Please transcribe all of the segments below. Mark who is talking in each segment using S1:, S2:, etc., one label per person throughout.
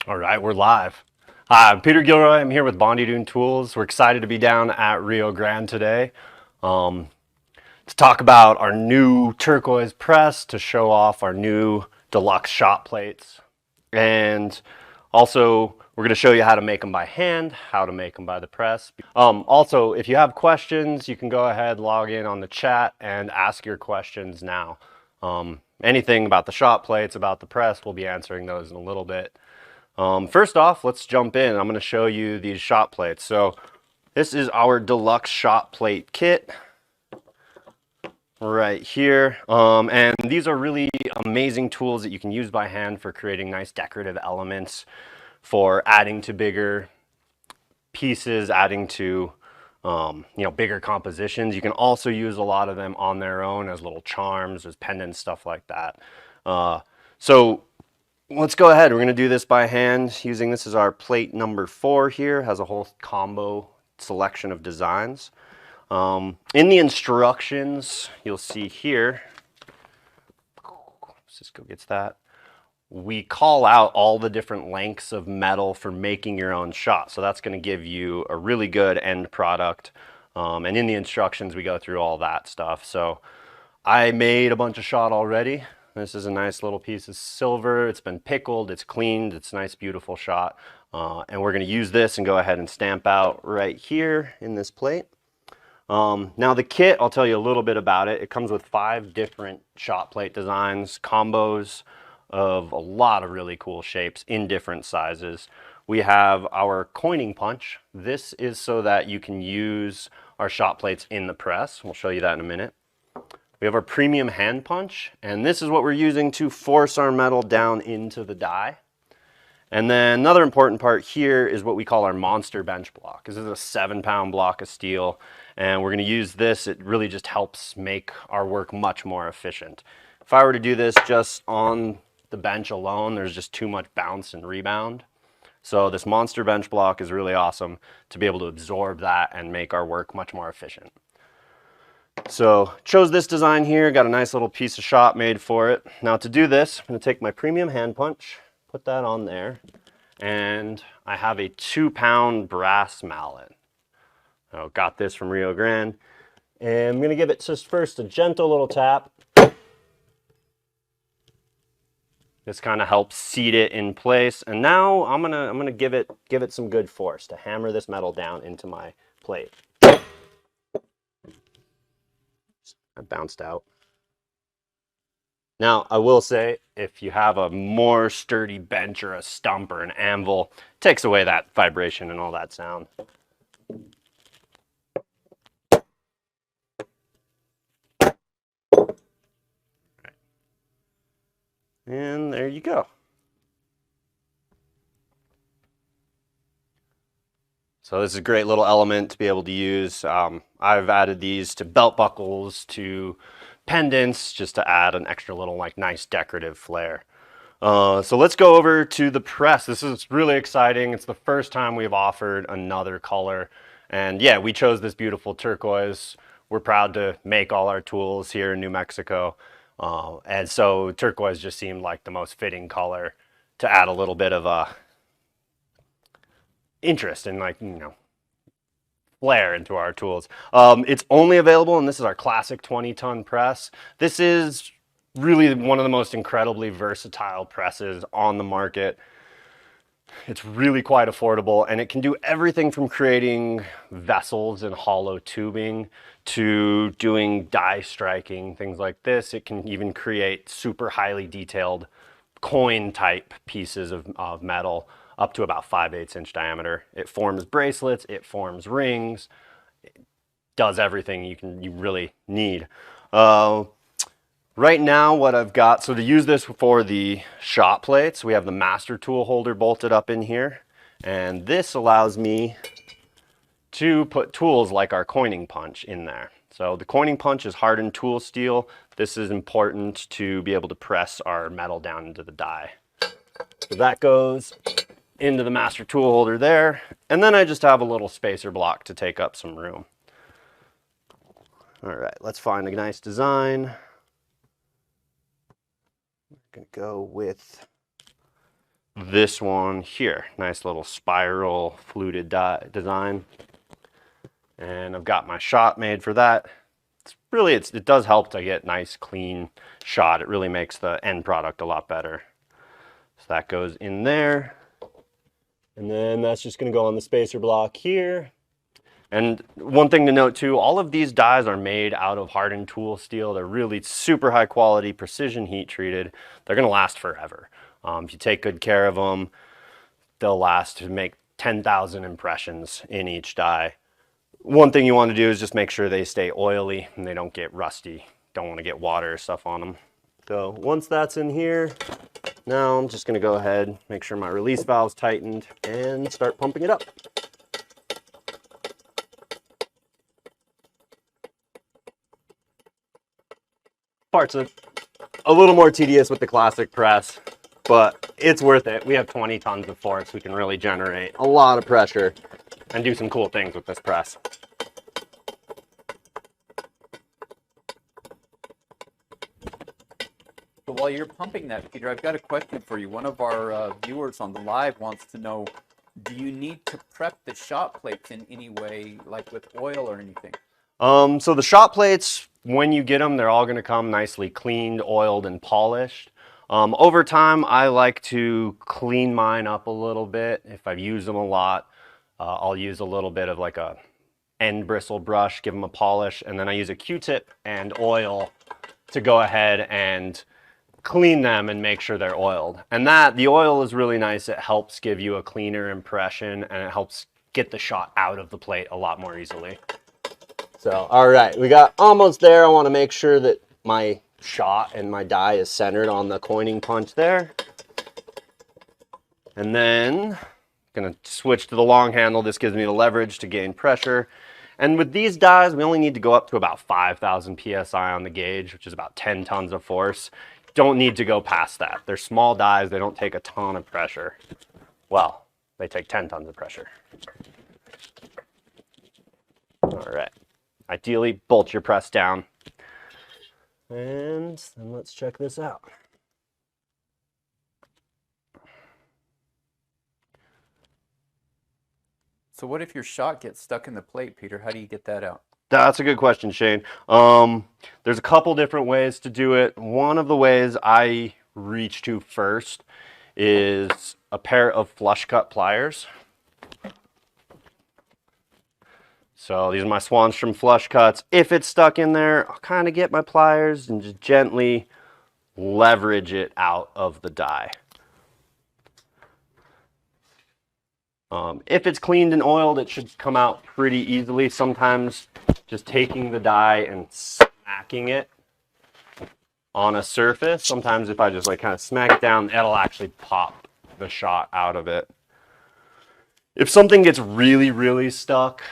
S1: All right, we're live. Hi, I'm Peter Gilroy. I'm here with Bonny Doon Tools. We're excited to be down at Rio Grande today um, to talk about our new turquoise press, to show off our new deluxe shot plates. And also, we're going to show you how to make them by hand, how to make them by the press. Also, if you have questions, you can go ahead, log in on the chat, and ask your questions now. Anything about the shot plates, about the press, we'll be answering those in a little bit. First off, let's jump in. I'm going to show you these shot plates. So this is our deluxe shot plate kit right here. And these are really amazing tools that you can use by hand for creating nice decorative elements, for adding to bigger pieces, adding to bigger compositions. You can also use a lot of them on their own as little charms, as pendants, stuff like that. So let's go ahead. We're going to do this by hand using this as our plate number 4 here. Has a whole combo selection of designs. In the instructions, you'll see here, Cisco gets that, we call out all the different lengths of metal for making your own shot. So that's going to give you a really good end product. And in the instructions, we go through all that stuff. So I made a bunch of shot already. This is a nice little piece of silver. It's been pickled, it's cleaned, it's a nice, beautiful shot. And we're going to use this and go ahead and stamp out right here in this plate. Now the kit, I'll tell you a little bit about it. It comes with 5 different shot plate designs, combos of a lot of really cool shapes in different sizes. We have our coining punch. This is so that you can use our shot plates in the press. We'll show you that in a minute. We have our premium hand punch, and this is what we're using to force our metal down into the die. And then another important part here is what we call our monster bench block. This is a 7-pound block of steel, and we're going to use this. It really just helps make our work much more efficient. If I were to do this just on the bench alone, there's just too much bounce and rebound. So this monster bench block is really awesome to be able to absorb that and make our work much more efficient. So chose this design here, got a nice little piece of shot made for it. Now to do this, I'm going to take my premium hand punch, put that on there, and I have a 2-pound brass mallet. I got this from Rio Grande, and I'm going to give it just first a gentle little tap. This kind of helps seat it in place, and now I'm gonna give it some good force to hammer this metal down into my plate. I bounced out. Now, I will say, if you have a more sturdy bench or a stump or an anvil, it takes away that vibration and all that sound. And there you go. So this is a great little element to be able to use. I've added these to belt buckles, to pendants, just to add an extra little nice decorative flair. So let's go over to the press. This is really exciting. It's the first time we've offered another color. And yeah, we chose this beautiful turquoise. We're proud to make all our tools here in New Mexico. And so turquoise just seemed like the most fitting color to add a little bit of a interest and flair into our tools. It's only available, and this is our classic 20-ton press. This is really one of the most incredibly versatile presses on the market. It's really quite affordable, and it can do everything from creating vessels and hollow tubing to doing die striking, things like this. It can even create super highly detailed coin type pieces of metal up to about 5/8 inch diameter. It forms bracelets, it forms rings, it does everything you really need. Right now what I've got, so to use this for the shot plates, we have the master tool holder bolted up in here, and this allows me to put tools like our coining punch in there. So the coining punch is hardened tool steel. This is important to be able to press our metal down into the die. So that goes into the master tool holder there, and then I just have a little spacer block to take up some room. All right, let's find a nice design. We're gonna go with this one here. Nice little spiral fluted design. And I've got my shot made for that. It does help to get nice clean shot. It really makes the end product a lot better. So that goes in there. And then that's just going to go on the spacer block here. And one thing to note too, all of these dies are made out of hardened tool steel. They're really super high quality, precision heat treated. They're going to last forever. If you take good care of them, they'll last to make 10,000 impressions in each die. One thing you want to do is just make sure they stay oily and they don't get rusty. Don't want to get water or stuff on them. So once that's in here, now I'm just going to go ahead, make sure my release valve's tightened, and start pumping it up. Parts of a little more tedious with the classic press, but it's worth it. We have 20 tons of force. We can really generate a lot of pressure and do some cool things with this press.
S2: So while you're pumping that, Peter, I've got a question for you. One of our viewers on the live wants to know, do you need to prep the shot plates in any way, like with oil or anything?
S1: So the shot plates, when you get them, they're all going to come nicely cleaned, oiled, and polished. Over time, I like to clean mine up a little bit. If I've used them a lot, I'll use a little bit of like a end bristle brush, give them a polish, and then I use a Q-tip and oil to go ahead and clean them and make sure they're oiled. And the oil is really nice. It helps give you a cleaner impression, and it helps get the shot out of the plate a lot more easily. So, all right, we got almost there. I want to make sure that my shot and my die is centered on the coining punch there. And then I'm going to switch to the long handle. This gives me the leverage to gain pressure. And with these dies, we only need to go up to about 5,000 PSI on the gauge, which is about 10 tons of force. Don't need to go past that. They're small dies. They don't take a ton of pressure. Well, they take 10 tons of pressure. All right. Ideally, bolt your press down. And then let's check this out.
S2: So what if your shot gets stuck in the plate, Peter? How do you get that out?
S1: That's a good question, Shane. There's a couple different ways to do it. One of the ways I reach to first is a pair of flush cut pliers. So these are my Swanstrom flush cuts. If it's stuck in there, I'll kind of get my pliers and just gently leverage it out of the die. If it's cleaned and oiled, it should come out pretty easily. Sometimes just taking the die and smacking it on a surface. Sometimes if I just like kind of smack it down, it'll actually pop the shot out of it. If something gets really, really stuck,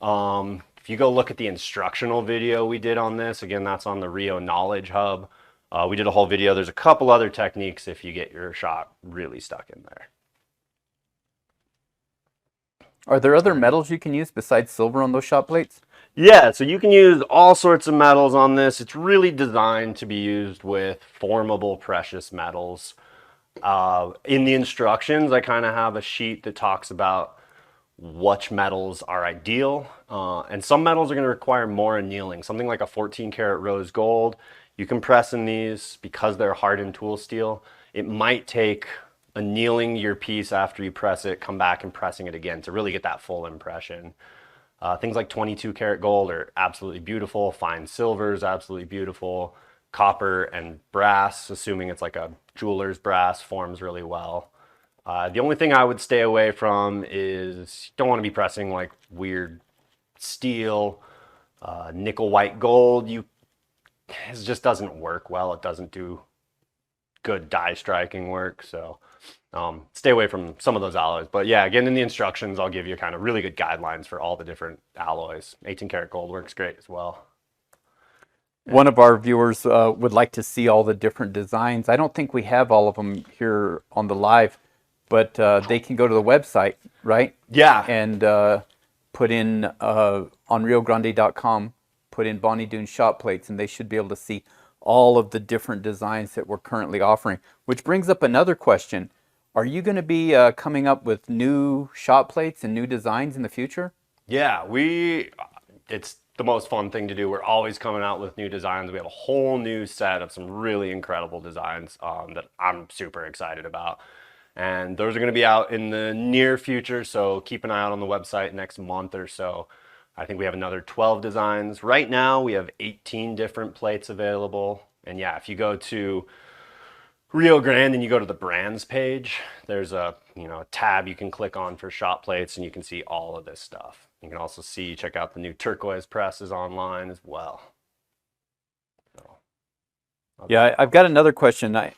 S1: if you go look at the instructional video we did on this, again, that's on the Rio Knowledge Hub. We did a whole video. There's a couple other techniques if you get your shot really stuck in there.
S2: Are there other metals you can use besides silver on those shot plates?
S1: Yeah, so you can use all sorts of metals on this. It's really designed to be used with formable precious metals. In the instructions, I kind of have a sheet that talks about which metals are ideal. And some metals are going to require more annealing. Something like a 14 karat rose gold, you can press in these because they're hardened tool steel. It might take annealing your piece after you press it, come back and pressing it again to really get that full impression. Things like 22 karat gold are absolutely beautiful. Fine silver is absolutely beautiful. Copper and brass, assuming it's like a jeweler's brass, forms really well. The only thing I would stay away from is you don't want to be pressing like weird steel, nickel white gold. It just doesn't work well. It doesn't do good die striking work. So stay away from some of those alloys. But yeah, again, in the instructions, I'll give you kind of really good guidelines for all the different alloys. 18 karat gold works great as well.
S2: One of our viewers would like to see all the different designs. I don't think we have all of them here on the live, but they can go to the website, right?
S1: Yeah.
S2: And put in on riogrande.com, put in Bonny Doon shot plates, and they should be able to see all of the different designs that we're currently offering. Which brings up another question. Are you going to be coming up with new shot plates and new designs in the future?
S1: Yeah, it's the most fun thing to do. We're always coming out with new designs. We have a whole new set of some really incredible designs that I'm super excited about. And those are going to be out in the near future, so keep an eye out on the website next month or so. I think we have another 12 designs. Right now, we have 18 different plates available. And yeah, if you go to Rio Grande and you go to the brands page, there's a tab you can click on for shot plates and you can see all of this stuff. You can also check out the new turquoise presses online as well. So,
S2: Yeah, I've got another question. I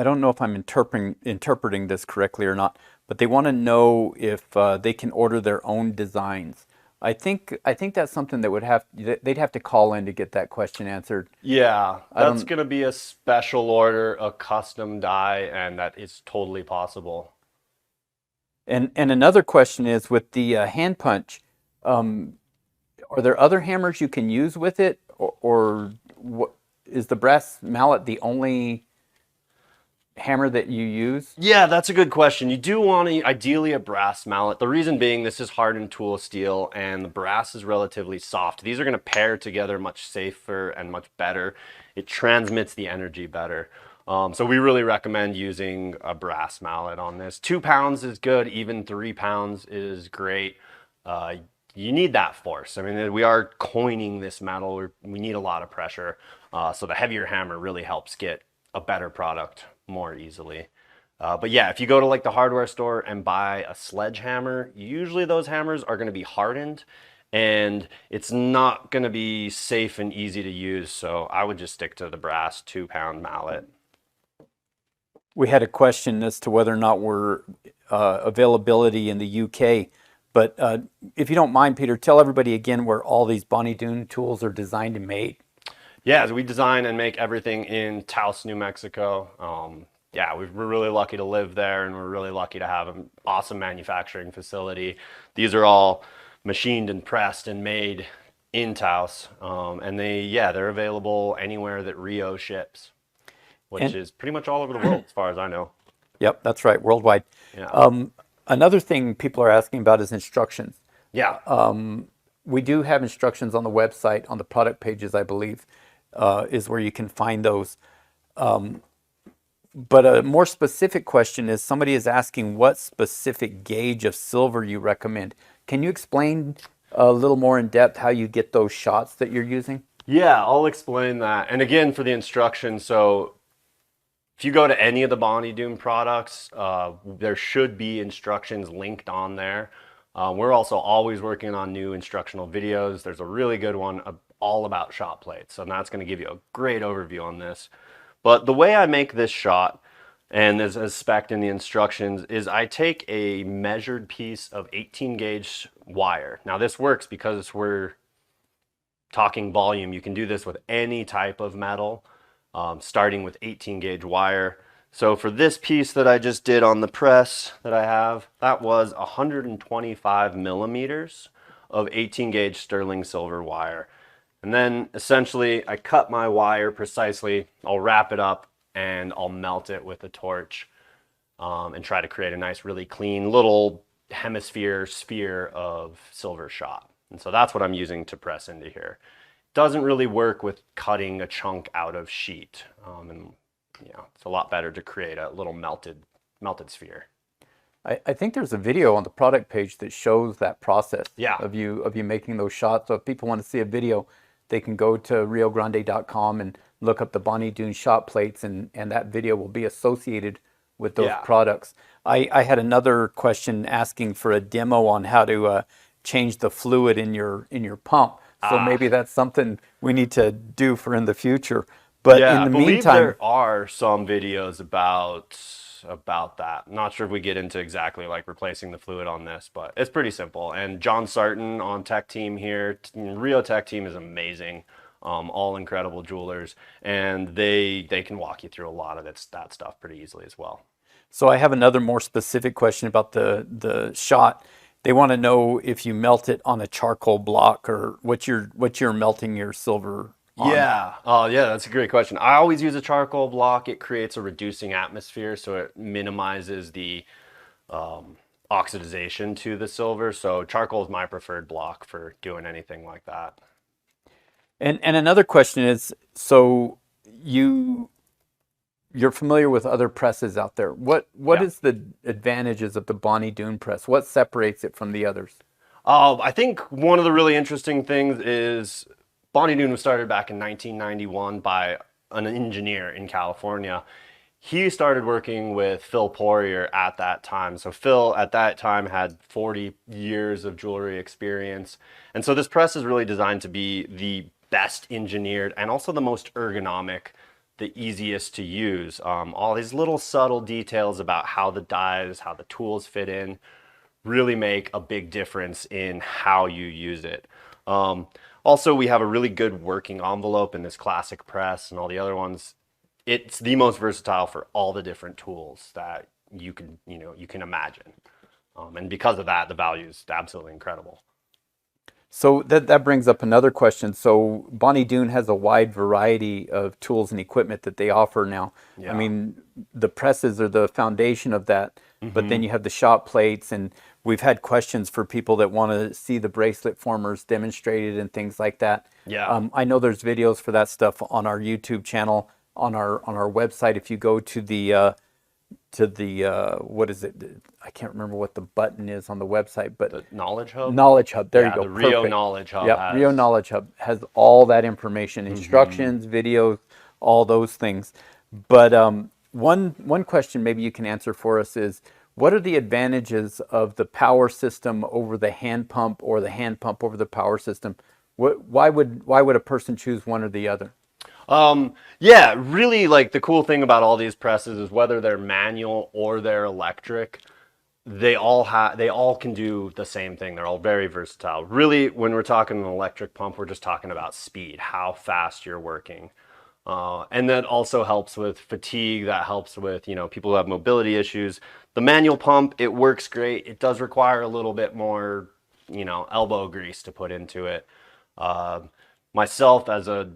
S2: don't know if I'm interpreting this correctly or not, but they want to know if they can order their own designs. I think that's something they'd have to call in to get that question answered.
S1: yeah,
S2: I
S1: that's
S2: don't
S1: going to be a special order, a custom die, and that is totally possible.
S2: and another question is with the hand punch, um, are there other hammers you can use with it, or what, is the brass mallet the only hammer that you use?
S1: Yeah, that's a good question. You do want ideally a brass mallet. The reason being this is hardened tool steel and the brass is relatively soft. These are going to pair together much safer and much better. It transmits the energy better. So we really recommend using a brass mallet on this. 2 pounds is good. Even 3 pounds is great. Uh, you need that force. I mean, we are coining this metal. We need a lot of pressure. So the heavier hammer really helps get a better product more easily. But yeah, if you go to like the hardware store and buy a sledgehammer, usually those hammers are going to be hardened and it's not going to be safe and easy to use. So I would just stick to the brass 2 pound mallet.
S2: We had a question as to whether or not we're availability in the UK. But if you don't mind, Peter, tell everybody again where all these Bonny Doon tools are designed and made.
S1: Yeah, so we design and make everything in Taos, New Mexico. Yeah, we're really lucky to live there and we're really lucky to have an awesome manufacturing facility. These are all machined and pressed and made in Taos. And they're available anywhere that Rio ships, which
S2: And
S1: is pretty much all over the world as far as I know.
S2: yep, that's right, worldwide.
S1: Yeah.
S2: Another thing people are asking about is instructions.
S1: Yeah.
S2: We do have instructions on the website, on the product pages, I believe, is where you can find those. But a more specific question is somebody is asking what specific gauge of silver you recommend. Can you explain a little more in depth how you get those shots that you're using?
S1: Yeah, I'll explain that. And again, for the instructions, so if you go to any of the Bonny Doon products, there should be instructions linked on there. We're also always working on new instructional videos. There's a really good one all about shot plates, and that's going to give you a great overview on this. But the way I make this shot, and as spec'd in the instructions, is I take a measured piece of 18 gauge wire. Now this works because we're talking volume. You can do this with any type of metal, starting with 18 gauge wire. So for this piece that I just did on the press that I have, that was 125 millimeters of 18 gauge sterling silver wire. And then essentially I cut my wire precisely, I'll wrap it up and I'll melt it with a torch and try to create a nice, really clean little sphere of silver shot. And so that's what I'm using to press into here. Doesn't really work with cutting a chunk out of sheet. And it's a lot better to create a little melted sphere.
S2: I think there's a video on the product page that shows that process
S1: Yeah.
S2: of you making those shots. So if people want to see a video, they can go to riogrande.com and look up the Bonny Doon shot plates, and that video will be associated with those
S1: Yeah.
S2: products. I had another question asking for a demo on how to change the fluid in your pump. So maybe that's something we need to do for in the future. But
S1: Yeah,
S2: in
S1: I
S2: the
S1: believe
S2: meantime,
S1: there are some videos about that. I'm not sure if we get into exactly like replacing the fluid on this, but it's pretty simple. And John Sarton on tech team here, Rio tech team is amazing. All incredible jewelers, and they can walk you through a lot of that stuff pretty easily as well.
S2: so I have another more specific question about the shot. They want to know if you melt it on a charcoal block or what you're melting your silver on?
S1: Yeah. Oh, yeah, that's a great question. I always use a charcoal block. It creates a reducing atmosphere, so it minimizes the oxidization to the silver. So charcoal is my preferred block for doing anything like that.
S2: And another question is, so you you're familiar with other presses out there. What
S1: Yeah.
S2: is the advantages of the Bonny Doon press? What separates it from the others?
S1: I think one of the really interesting things is Bonny Doon was started back in 1991 by an engineer in California. He started working with Phil Poirier at that time. So Phil at that time had 40 years of jewelry experience. And so this press is really designed to be the best engineered and also the most ergonomic, the easiest to use. All these little subtle details about how the dies, how the tools fit in, really make a big difference in how you use it. Also, we have a really good working envelope in this classic press and all the other ones. It's the most versatile for all the different tools that you can imagine. And because of that, the value is absolutely incredible.
S2: So that brings up another question. So Bonny Doon has a wide variety of tools and equipment that they offer now. I
S1: Yeah.
S2: mean, the presses are the foundation of that, but then you have the shot plates, and we've had questions for people that want to see the bracelet formers demonstrated and things like that.
S1: Yeah.
S2: I know there's videos for that stuff on our YouTube channel, on our website. If you go to the what is it? I can't remember what the button is on the website, but
S1: The Knowledge Hub?
S2: Knowledge Hub. There you
S1: Yeah,
S2: go.
S1: the Rio
S2: Perfect.
S1: Knowledge Hub
S2: Yeah, Rio
S1: has.
S2: Knowledge Hub has all that information, instructions, videos, all those things. But one question maybe you can answer for us is, what are the advantages of the power system over the hand pump, or the hand pump over the power system? Why would a person choose one or the other?
S1: Yeah, really, like the cool thing about all these presses is whether they're manual or they're electric, they all can do the same thing. They're all very versatile. Really, when we're talking an electric pump, we're just talking about speed, how fast you're working. And that also helps with fatigue. That helps with, people who have mobility issues. The manual pump, it works great. It does require a little bit more, elbow grease to put into it. Uh, Myself as a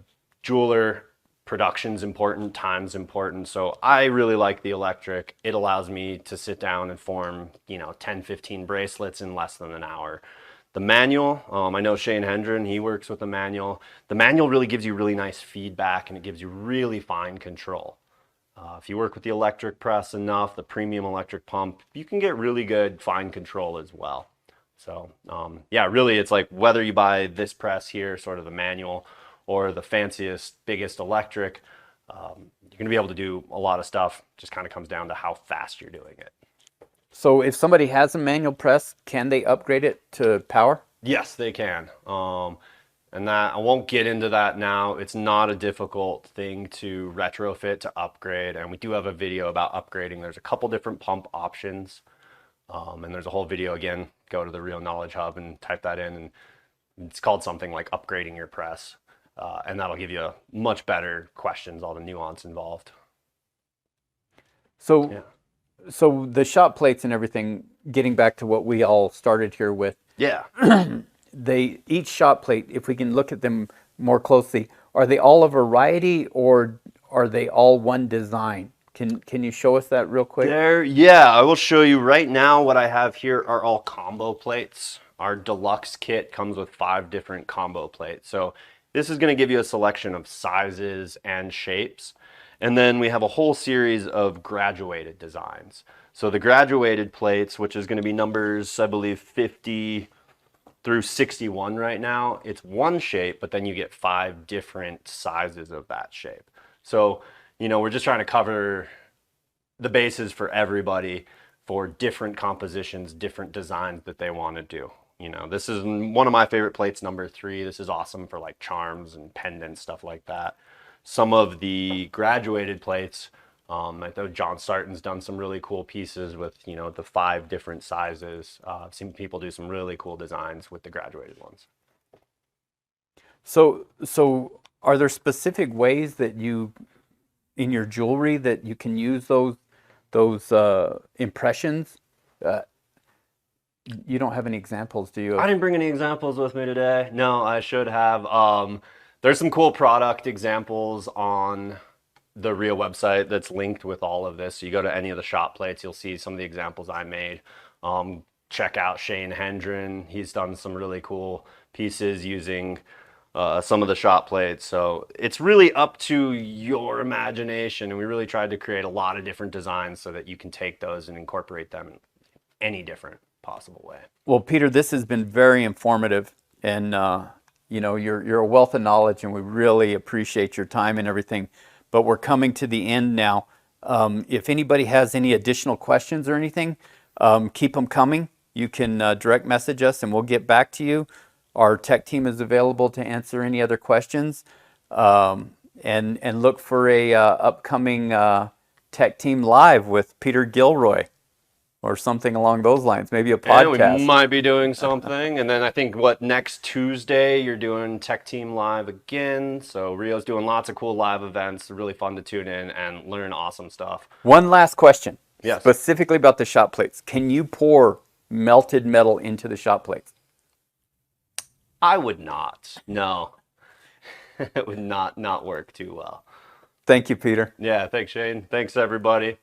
S1: jeweler, production's important, time's important. So I really like the electric. It allows me to sit down and form, 10, 15 bracelets in less than an hour. The manual, I know Shane Hendren, he works with the manual. The manual really gives you really nice feedback and it gives you really fine control. If you work with the electric press enough, the premium electric pump, you can get really good fine control as well. So yeah, really it's like whether you buy this press here, sort of the manual, or the fanciest, biggest electric, you're going to be able to do a lot of stuff. Just kind of comes down to how fast you're doing it.
S2: So if somebody has a manual press, can they upgrade it to power?
S1: Yes, they can. And that I won't get into that now. It's not a difficult thing to retrofit to upgrade, and we do have a video about upgrading. There's a couple different pump options, and there's a whole video again. Go to the Real Knowledge Hub and type that in, and it's called something like upgrading your press, and that'll give you much better questions, all the nuance involved.
S2: So
S1: Yeah.
S2: so the shot plates and everything, getting back to what we all started here with,
S1: Yeah.
S2: each shot plate, if we can look at them more closely, are they all a variety, or are they all one design? Can you show us that real quick?
S1: Yeah, I will show you right now. What I have here are all combo plates. Our deluxe kit comes with 5 different combo plates. So this is going to give you a selection of sizes and shapes. And then we have a whole series of graduated designs. So the graduated plates, which is going to be numbers, I believe, 50 through 61 right now, it's one shape, but then you get 5 different sizes of that shape. So, we're just trying to cover the bases for everybody for different compositions, different designs that they want to do. This is one of my favorite plates, number 3. This is awesome for like charms and pendants, stuff like that. Some of the graduated plates, I know John Sarton's done some really cool pieces with, the 5 different sizes. I've seen people do some really cool designs with the graduated ones.
S2: So are there specific ways that you, in your jewelry, that you can use those impressions? Uh, you don't have any examples, do you?
S1: I didn't bring any examples with me today. No, I should have. There's some cool product examples on the Rio website that's linked with all of this. So you go to any of the shot plates, you'll see some of the examples I made. Check out Shane Hendren. He's done some really cool pieces using some of the shot plates. So it's really up to your imagination. And we really tried to create a lot of different designs so that you can take those and incorporate them in any different possible way.
S2: Well, Peter, this has been very informative, and you're a wealth of knowledge, and we really appreciate your time and everything. But we're coming to the end now. If anybody has any additional questions or anything, keep them coming. You can direct message us, and we'll get back to you. Our tech team is available to answer any other questions, and look for a upcoming tech team live with Peter Gilroy, or something along those lines, maybe a podcast.
S1: And we might be doing something. And then I think next Tuesday you're doing Tech Team Live again. So Rio's doing lots of cool live events. Really fun to tune in and learn awesome stuff.
S2: One last question.
S1: Yes.
S2: Specifically about the shot plates. Can you pour melted metal into the shot plates?
S1: I would not. No. It would not work too well.
S2: Thank you, Peter.
S1: Yeah, thanks, Shane. Thanks, everybody.